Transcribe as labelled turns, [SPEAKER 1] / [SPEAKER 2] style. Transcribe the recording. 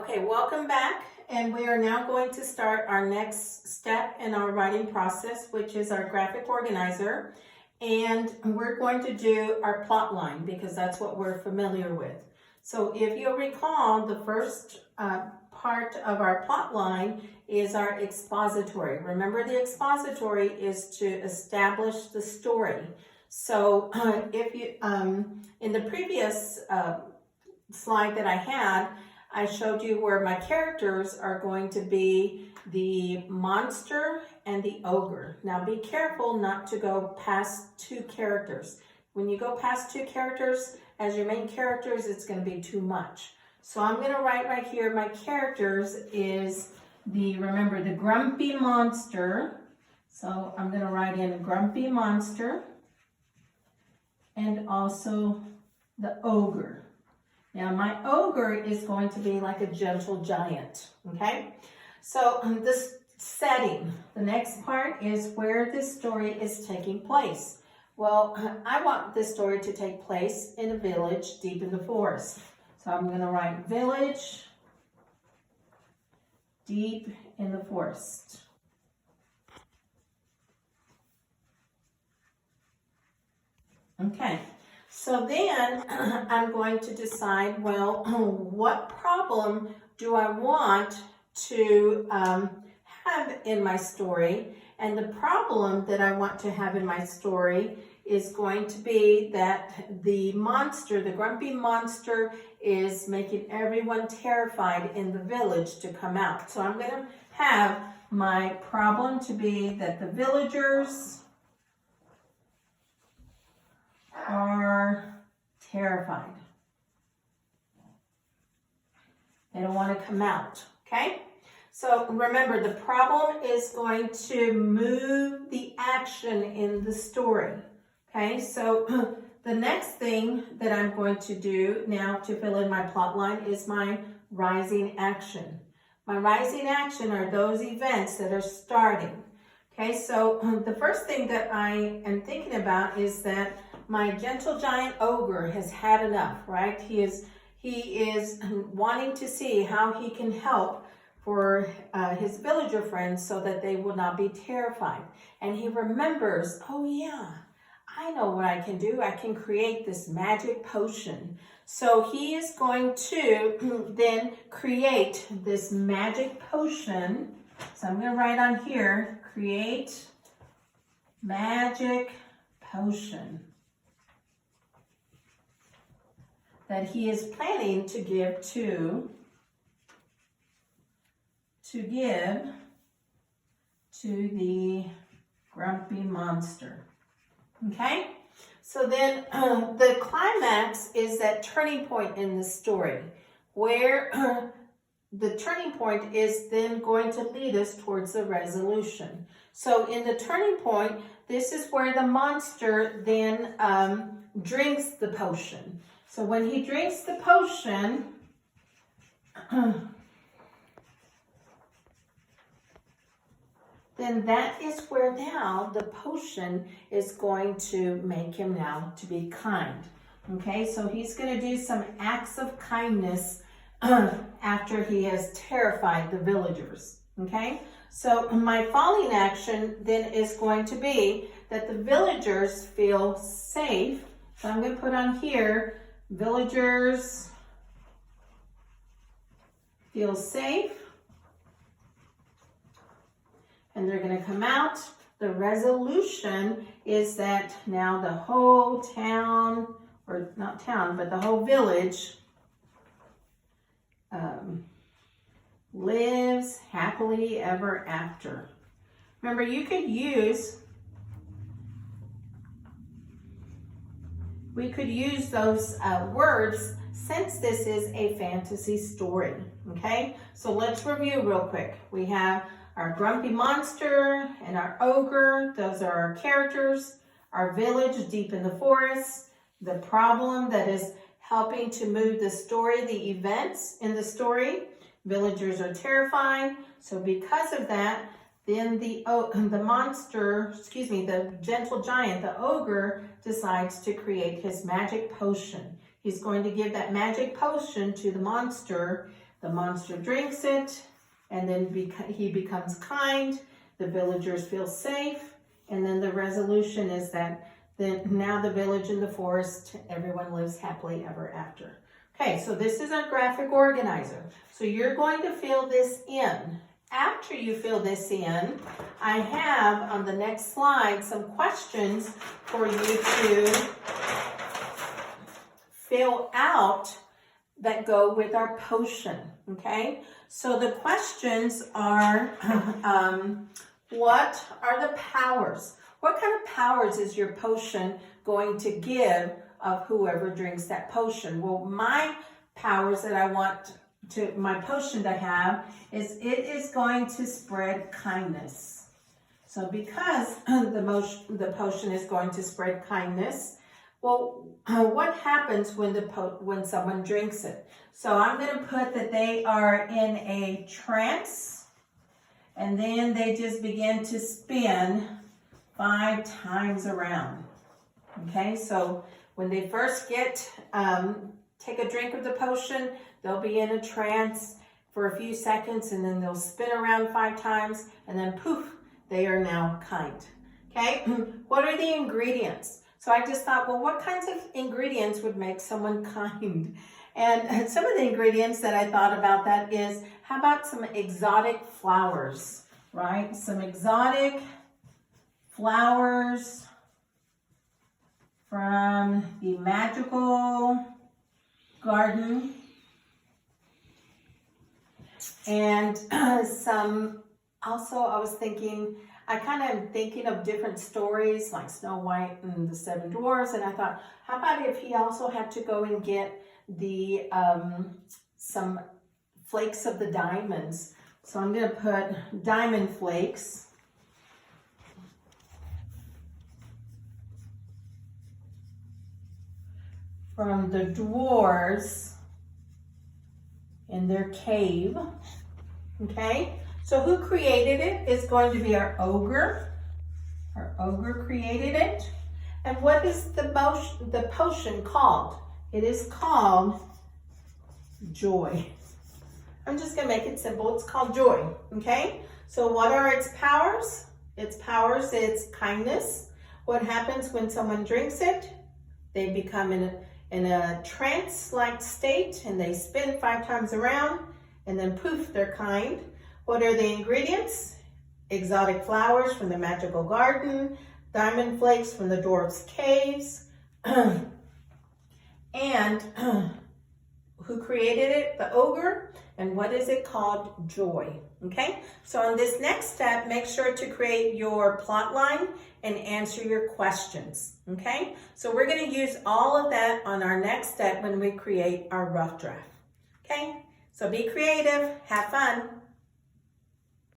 [SPEAKER 1] Okay, welcome back, and we are now going to start our next step in our writing process, which is our graphic organizer. And we're going to do our plot line because that's what we're familiar with. So if you'll recall, the first part of our plot line is our expository. Remember, the expository is to establish the story. So if you, in the previous slide that I had, I showed you where my characters are going to be the monster and the ogre. Now be careful not to go past 2 characters. When you go past 2 characters as your main characters, it's going to be too much. So I'm going to write right here, my characters is remember the grumpy monster. So I'm going to write in grumpy monster and also the ogre. Now my ogre is going to be like a gentle giant, okay? So this setting, the next part is where this story is taking place. Well, I want this story to take place in a village deep in the forest. So I'm going to write village deep in the forest. Okay. So then I'm going to decide, well, what problem do I want to have in my story? And the problem that I want to have in my story is going to be that the monster, the grumpy monster, is making everyone terrified in the village to come out. So I'm going to have my problem to be that the villagers are terrified. They don't want to come out, okay? So remember, the problem is going to move the action in the story, okay? So the next thing that I'm going to do now to fill in my plot line is my rising action. My rising action are those events that are starting, okay? So the first thing that I am thinking about is that my gentle giant ogre has had enough, right? He is wanting to see how he can help for his villager friends so that they will not be terrified. And he remembers, oh yeah, I know what I can do. I can create this magic potion. So he is going to then create this magic potion. So I'm going to write on here, create magic potion that he is planning to give to the grumpy monster. Okay? So then the climax is that turning point in the story where the turning point is then going to lead us towards the resolution. So in the turning point, this is where the monster then drinks the potion. So when he drinks the potion, then that is where now the potion is going to make him now to be kind. Okay, so he's going to do some acts of kindness after he has terrified the villagers. Okay, so my falling action then is going to be that the villagers feel safe. So I'm going to put on here, villagers feel safe, and they're going to come out. The resolution is that now the whole town, or not town, but the whole village lives happily ever after. Remember, we could use those words since this is a fantasy story, okay? So let's review real quick. We have our grumpy monster and our ogre. Those are our characters. Our village deep in the forest. The problem that is helping to move the story, the events in the story. Villagers are terrified. So because of that, then the gentle giant, the ogre, decides to create his magic potion. He's going to give that magic potion to the monster The monster drinks it, and then he becomes kind. The villagers feel safe, and then the resolution is that now the village and the forest, everyone lives happily ever after. Okay, so this is our graphic organizer. So you're going to fill this in. After you fill this in, I have on the next slide some questions for you to fill out that go with our potion, okay? So the questions are, what are the powers? What kind of powers is your potion going to give of whoever drinks that potion? Well, my powers that I want my potion to have is it is going to spread kindness. So because the potion is going to spread kindness, well, what happens when someone drinks it? So I'm going to put that they are in a trance, and then they just begin to spin 5 times around. Okay, so when they first take a drink of the potion, they'll be in a trance for a few seconds, and then they'll spin around 5 times, and then poof, they are now kind. Okay, what are the ingredients? So I just thought, well, what kinds of ingredients would make someone kind? And some of the ingredients that I thought about that is, how about some exotic flowers, right? Some exotic flowers from the magical garden. And also I was thinking, I kind of am thinking of different stories like Snow White and the Seven Dwarfs, and I thought, how about if he also had to go and get the some flakes of the diamonds? So I'm going to put diamond flakes. From the dwarves in their cave. Okay? So who created it is going to be our ogre. Our ogre created it. And what is the potion called? It is called joy. I'm just going to make it simple. It's called joy. Okay? So what are its powers? Its powers is kindness. What happens when someone drinks it? They become in a trance-like state, and they spin 5 times around, and then poof, they're kind. What are the ingredients? Exotic flowers from the magical garden, diamond flakes from the dwarf's caves, and who created it? The ogre. And what is it called? Joy. Okay, so on this next step, make sure to create your plot line and answer your questions. Okay, so we're going to use all of that on our next step when we create our rough draft. Okay, so be creative, have fun.